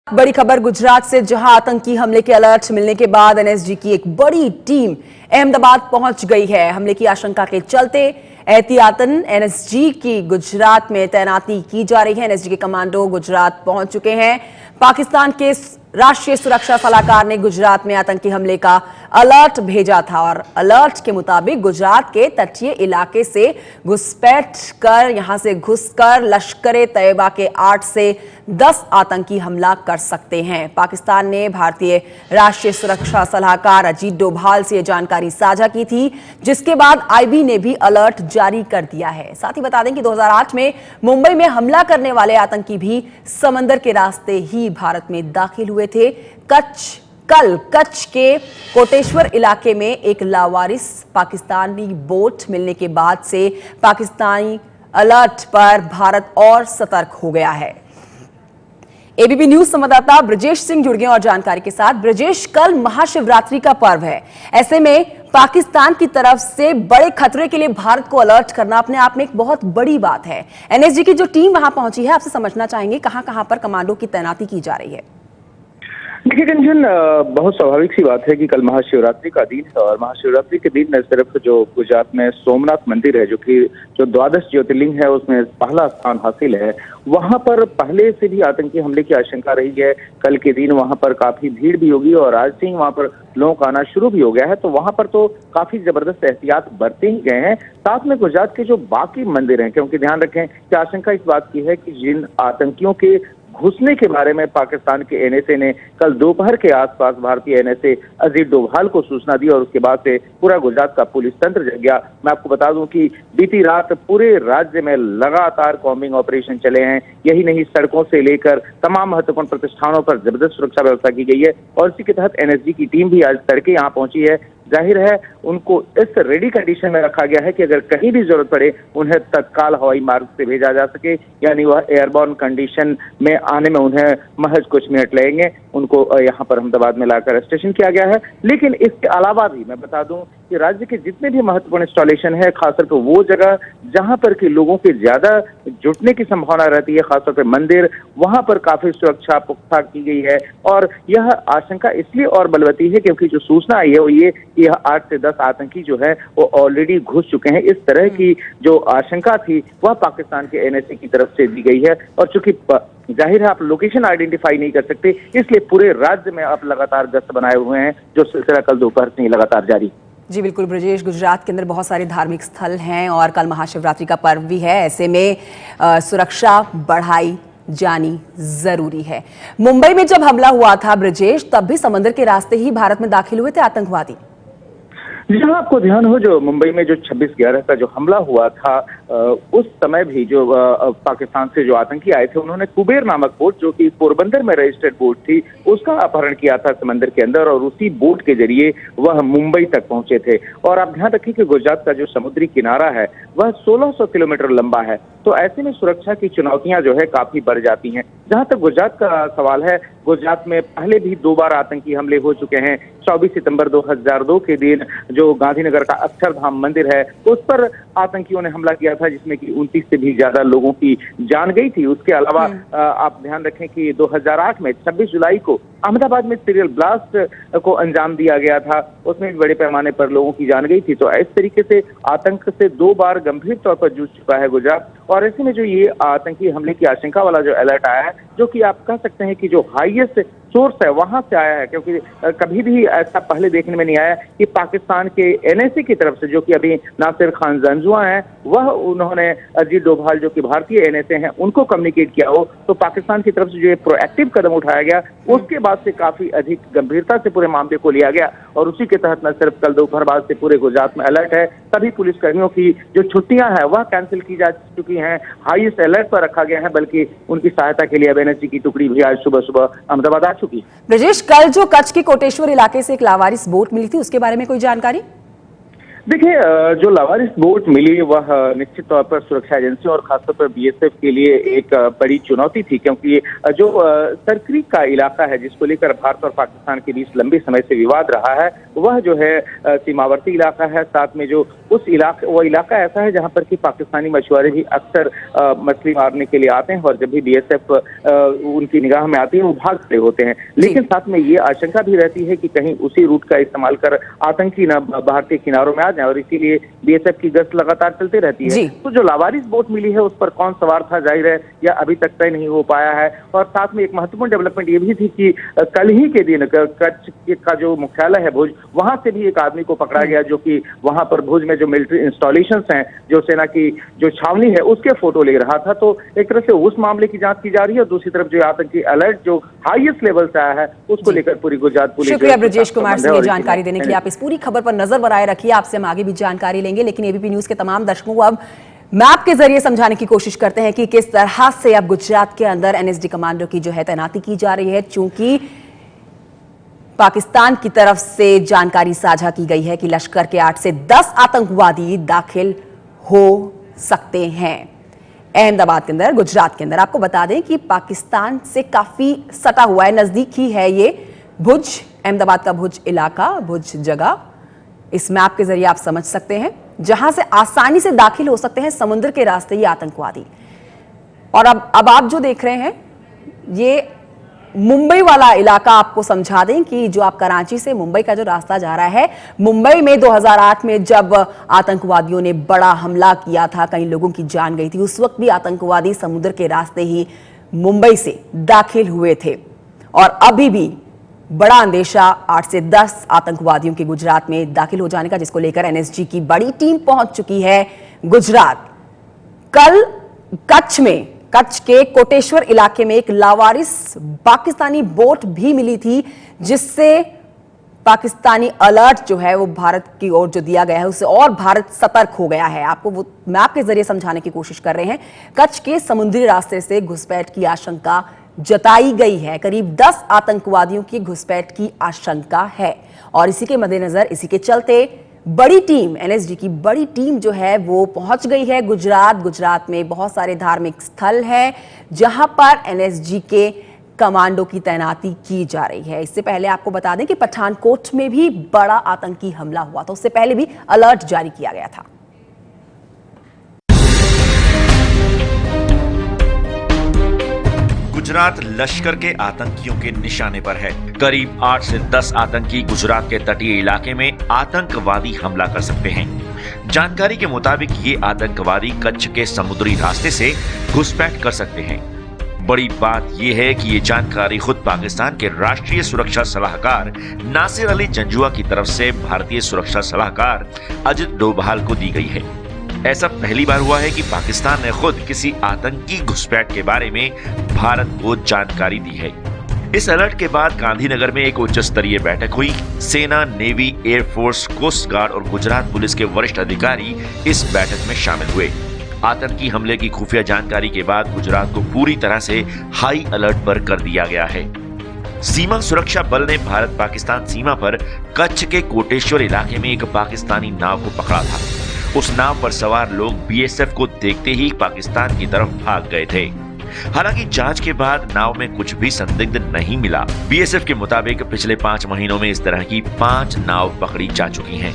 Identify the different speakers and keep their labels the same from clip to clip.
Speaker 1: बड़ी खबर गुजरात से, जहां आतंकी हमले के अलर्ट मिलने के बाद एनएसजी की एक बड़ी टीम अहमदाबाद पहुंच गई है। हमले की आशंका के चलते एहतियातन एनएसजी की गुजरात में तैनाती की जा रही है। एनएसजी के कमांडो गुजरात पहुंच चुके हैं। पाकिस्तान के राष्ट्रीय सुरक्षा सलाहकार ने गुजरात में आतंकी हमले का अलर्ट भेजा था और अलर्ट के मुताबिक गुजरात के तटीय इलाके से घुसपैठ कर यहां से घुसकर लश्कर ए तैयबा के 8 से 10 आतंकी हमला कर सकते हैं। पाकिस्तान ने भारतीय राष्ट्रीय सुरक्षा सलाहकार अजीत डोभाल से यह जानकारी साझा की थी, जिसके बाद आईबी ने भी अलर्ट जारी कर दिया है। साथ ही बता दें कि 2008 में मुंबई में हमला करने वाले आतंकी भी समंदर के रास्ते ही भारत में दाखिल हुए थे। कच्छ के कोटेश्वर इलाके में एक लावारिस पाकिस्तानी बोट मिलने के बाद से पाकिस्तानी अलर्ट पर भारत और सतर्क हो गया है। एबीपी न्यूज संवाददाता ब्रजेश सिंह जुड़ गए और जानकारी के साथ। ब्रजेश, कल महाशिवरात्रि का पर्व है, ऐसे में पाकिस्तान की तरफ से बड़े खतरे के लिए भारत को अलर्ट करना अपने आप में एक बहुत बड़ी बात है। एनएसजी की जो टीम वहां पहुंची है, आपसे समझना चाहेंगे कहां पर कमांडो की तैनाती की जा रही है।
Speaker 2: देखिए कंचन, बहुत स्वाभाविक सी बात है कि कल महाशिवरात्रि का दिन है और महाशिवरात्रि के दिन न सिर्फ जो गुजरात में सोमनाथ मंदिर है, जो 12 ज्योतिर्लिंग है उसमें पहला स्थान हासिल है, वहां पर पहले से भी आतंकी हमले की आशंका रही है। कल के दिन वहां पर काफी भीड़ भी होगी और आज से ही वहां पर लोगों का आना शुरू भी हो गया है, तो वहां पर तो काफी जबरदस्त एहतियात बरते ही गए हैं। साथ में गुजरात के जो बाकी मंदिर हैं, क्योंकि ध्यान रखें कि आशंका इस बात की है कि जिन आतंकियों के घुसने के बारे में पाकिस्तान के एनएसए ने कल दोपहर के आसपास भारतीय एनएसए अजीत डोभाल को सूचना दी और उसके बाद से पूरा गुजरात का पुलिस तंत्र जग गया। मैं आपको बता दूं कि बीती रात पूरे राज्य में लगातार कॉम्बिंग ऑपरेशन चले हैं। यही नहीं, सड़कों से लेकर तमाम महत्वपूर्ण प्रतिष्ठानों पर जबरदस्त सुरक्षा व्यवस्था की गई है और इसी के तहत एनएसजी की टीम भी आज तड़के यहाँ पहुंची है। जाहिर है उनको इस रेडी कंडीशन में रखा गया है कि अगर कहीं भी जरूरत पड़े उन्हें तत्काल हवाई मार्ग से भेजा जा सके, यानी वह एयरबॉर्न कंडीशन में आने में उन्हें महज कुछ मिनट लगेंगे। उनको यहाँ पर अहमदाबाद में लाकर स्टेशन किया गया है। लेकिन इसके अलावा भी मैं बता दूं कि राज्य के जितने भी महत्वपूर्ण इंस्टॉलेशन है, खासतौर पर वो जगह जहां पर के लोगों के ज्यादा जुटने की संभावना रहती है, खासतौर पर मंदिर, वहां पर काफी सुरक्षा पुख्ता की गई है। और यह आशंका इसलिए और बलवती है क्योंकि जो सूचना आई है वो ये कि यह 8 से 10 आतंकी जो है वो ऑलरेडी घुस चुके हैं। इस तरह की जो आशंका थी वह पाकिस्तान के एनएसए की तरफ से दी गई है और चूंकि जाहिर है आप लोकेशन आइडेंटिफाई नहीं कर सकते, इसलिए पूरे राज्य में आप लगातार गश्त बनाए हुए हैं, जो सिलसिला कल दोपहर से ही लगातार जारी।
Speaker 1: जी बिल्कुल ब्रजेश, गुजरात के अंदर बहुत सारे धार्मिक स्थल हैं और कल महाशिवरात्रि का पर्व भी है, ऐसे में सुरक्षा बढ़ाई जानी जरूरी है। मुंबई में जब हमला हुआ था ब्रजेश, तब भी समंदर के रास्ते ही भारत में दाखिल हुए थे आतंकवादी।
Speaker 2: जहां आपको ध्यान हो, जो मुंबई में जो 26/11 का जो हमला हुआ था, उस समय भी जो पाकिस्तान से जो आतंकी आए थे, उन्होंने कुबेर नामक बोट, जो कि पोरबंदर में रजिस्टर्ड बोट थी, उसका अपहरण किया था समंदर के अंदर और उसी बोट के जरिए वह मुंबई तक पहुंचे थे। और आप ध्यान रखिए कि गुजरात का जो समुद्री किनारा है वह 1600 किलोमीटर लंबा है, तो ऐसे में सुरक्षा की चुनौतियां जो है काफी बढ़ जाती हैं। जहां तक गुजरात का सवाल है, गुजरात में पहले भी 2 बार आतंकी हमले हो चुके हैं। 24 सितंबर 2002 के दिन जो गांधीनगर का अक्षरधाम मंदिर है उस पर आतंकियों ने हमला किया था, जिसमें कि 29 से भी ज्यादा लोगों की जान गई थी। उसके अलावा आप ध्यान रखें कि 2008 में 26 जुलाई को अहमदाबाद में सीरियल ब्लास्ट को अंजाम दिया गया था, उसमें भी बड़े पैमाने पर लोगों की जान गई थी। तो इस तरीके से आतंक से 2 बार गंभीर तौर पर जूझ चुका है गुजरात। और ऐसे में जो ये आतंकी हमले की आशंका वाला जो अलर्ट आया है, जो कि आप कह सकते हैं कि जो हाईएस्ट सोर्स है वहां से आया है, क्योंकि कभी भी ऐसा पहले देखने में नहीं आया कि पाकिस्तान के एनएसए की तरफ से, जो कि अभी नासिर खान जंजुआ हैं, वह उन्होंने अजीत डोभाल जो कि भारतीय एनएसए हैं उनको कम्युनिकेट किया हो। तो पाकिस्तान की तरफ से जो प्रोएक्टिव कदम उठाया गया, उसके बाद से काफी अधिक गंभीरता से पूरे मामले को लिया गया और उसी के तहत न सिर्फ कल दोपहर बाद से पूरे गुजरात में अलर्ट है, सभी पुलिसकर्मियों की जो छुट्टियां हैं वह कैंसिल की जा चुकी हैं, हाईएस्ट अलर्ट पर रखा गया है, बल्कि उनकी सहायता के लिए अब एनएसजी की टुकड़ी भी आज सुबह सुबह अहमदाबाद आ चुकी।
Speaker 1: ब्रजेश, कल जो कच्छ के कोटेश्वर इलाके से एक लावारिस बोट मिली थी, उसके बारे में कोई जानकारी?
Speaker 2: देखिए, जो लावारिस बोट मिली वह निश्चित तौर पर सुरक्षा एजेंसी और खासतौर पर बीएसएफ के लिए एक बड़ी चुनौती थी, क्योंकि जो सरक्रीक का इलाका है जिसको लेकर भारत और पाकिस्तान के बीच लंबे समय से विवाद रहा है, वह जो है सीमावर्ती इलाका है। साथ में जो वो इलाका ऐसा है जहां पर कि पाकिस्तानी मछुआरे भी अक्सर मछली मारने के लिए आते हैं और जब भी बीएसएफ उनकी निगाह में आती है वो भाग खड़े होते हैं। लेकिन साथ में ये आशंका भी रहती है कि कहीं उसी रूट का इस्तेमाल कर आतंकी न भारतीय किनारों में आ जाए और इसीलिए बीएसएफ की गश्त लगातार चलती रहती है। तो जो लावारिस बोट मिली है उस पर कौन सवार था जाहिर है या अभी तक तय नहीं हो पाया है। और साथ में एक महत्वपूर्ण डेवलपमेंट ये भी थी कि कल ही के दिन कच्छ का जो मुख्यालय है भुज, वहां से भी एक आदमी को पकड़ा गया जो कि वहां पर भुज में जो मिलिट्री इंस्टॉलेशंस हैं, जो सेना की जो छावनी है उसके फोटो ले रहा था। तो एक तरह से उस मामले की जांच की जा रही है और दूसरी तरफ जो आतंकी अलर्ट जो हाईएस्ट लेवल से आया है उसको लेकर पूरी गुजरात पुलिस।
Speaker 1: शुक्रिया ब्रजेश कुमार सिंह जानकारी देने के लिए। आप इस पूरी खबर पर नजर बनाए रखिए, आपसे हम आगे भी जानकारी लेंगे। लेकिन एबीपी न्यूज के तमाम दर्शकों को अब मैप के जरिए समझाने की कोशिश करते हैं कि किस तरह से अब गुजरात के अंदर एनएसजी कमांडो की जो है तैनाती की जा रही है। चूंकि पाकिस्तान की तरफ से जानकारी साझा की गई है कि लश्कर के 8 से 10 आतंकवादी दाखिल हो सकते हैं अहमदाबाद के अंदर, गुजरात के अंदर। आपको बता दें कि पाकिस्तान से काफी सटा हुआ है, नजदीक ही है ये भुज, अहमदाबाद का भुज इलाका, भुज जगह। इस मैप के जरिए आप समझ सकते हैं जहां से आसानी से दाखिल हो सकते हैं समुद्र के रास्ते ये आतंकवादी। और अब आप जो देख रहे हैं ये मुंबई वाला इलाका, आपको समझा दें कि जो आप कराची से मुंबई का जो रास्ता जा रहा है, मुंबई में 2008 में जब आतंकवादियों ने बड़ा हमला किया था, कई लोगों की जान गई थी, उस वक्त भी आतंकवादी समुद्र के रास्ते ही मुंबई से दाखिल हुए थे। और अभी भी बड़ा अंदेशा 8 से 10 आतंकवादियों के गुजरात में दाखिल हो जाने का, जिसको लेकर एनएसजी की बड़ी टीम पहुंच चुकी है गुजरात। कल कच्छ के कोटेश्वर इलाके में एक लावारिस पाकिस्तानी बोट भी मिली थी, जिससे पाकिस्तानी अलर्ट जो है वो भारत की ओर जो दिया गया है उससे और भारत सतर्क हो गया है। आपको वो मैप के जरिए समझाने की कोशिश कर रहे हैं। कच्छ के समुद्री रास्ते से घुसपैठ की आशंका जताई गई है, करीब 10 आतंकवादियों की घुसपैठ की आशंका है। और इसी के मद्देनजर, इसी के चलते बड़ी टीम, एनएसजी की बड़ी टीम जो है वो पहुंच गई है गुजरात में बहुत सारे धार्मिक स्थल हैं जहां पर एनएसजी के कमांडो की तैनाती की जा रही है। इससे पहले आपको बता दें कि पठानकोट में भी बड़ा आतंकी हमला हुआ था, उससे पहले भी अलर्ट जारी किया गया था।
Speaker 3: गुजरात लश्कर के आतंकियों के निशाने पर है। करीब 8 से 10 आतंकी गुजरात के तटीय इलाके में आतंकवादी हमला कर सकते हैं। जानकारी के मुताबिक ये आतंकवादी कच्छ के समुद्री रास्ते से घुसपैठ कर सकते हैं। बड़ी बात यह है कि ये जानकारी खुद पाकिस्तान के राष्ट्रीय सुरक्षा सलाहकार नासिर अली जंजुआ की तरफ से भारतीय सुरक्षा सलाहकार अजित डोभाल को दी गई है। ऐसा पहली बार हुआ है कि पाकिस्तान ने खुद किसी आतंकी घुसपैठ के बारे में भारत को जानकारी दी है। इस अलर्ट के बाद गांधीनगर में एक उच्च स्तरीय बैठक हुई। सेना, नेवी, एयरफोर्स, कोस्ट गार्ड और गुजरात पुलिस के वरिष्ठ अधिकारी इस बैठक में शामिल हुए। आतंकी हमले की खुफिया जानकारी के बाद गुजरात को पूरी तरह से हाई अलर्ट पर कर दिया गया है। सीमा सुरक्षा बल ने भारत पाकिस्तान सीमा पर कच्छ के कोटेश्वर इलाके में एक पाकिस्तानी नाव को पकड़ा था। उस नाव पर सवार लोग बीएसएफ को देखते ही पाकिस्तान की तरफ भाग गए थे। हालांकि जांच के बाद नाव में कुछ भी संदिग्ध नहीं मिला। बीएसएफ के मुताबिक पिछले 5 महीनों में इस तरह की 5 नाव पकड़ी जा चुकी हैं।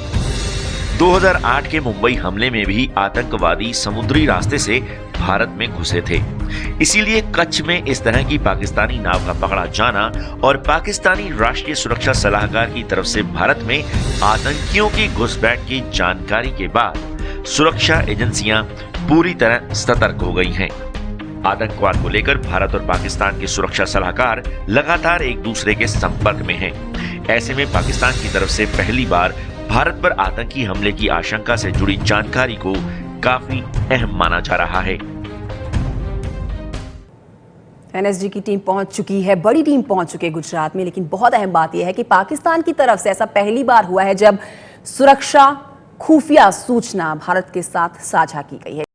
Speaker 3: 2008 के मुंबई हमले में भी आतंकवादी समुद्री रास्ते से भारत में घुसे थे। इसीलिए कच्छ में इस तरह की पाकिस्तानी नाव का पकड़ा जाना और पाकिस्तानी राष्ट्रीय सुरक्षा सलाहकार की तरफ से भारत में आतंकियों की घुसपैठ की जानकारी के बाद सुरक्षा एजेंसियां पूरी तरह सतर्क हो गई हैं। आतंकवाद को लेकर भारत और पाकिस्तान के सुरक्षा सलाहकार लगातार एक दूसरे के संपर्क में हैं। ऐसे में पाकिस्तान की तरफ से पहली बार भारत पर आतंकी हमले की आशंका से जुड़ी जानकारी को काफी अहम माना जा रहा है।
Speaker 1: एनएसजी की टीम पहुंच चुकी है, बड़ी टीम पहुंच चुकी है गुजरात में। लेकिन बहुत अहम बात यह है कि पाकिस्तान की तरफ से ऐसा पहली बार हुआ है जब सुरक्षा खुफिया सूचना भारत के साथ साझा की गई है।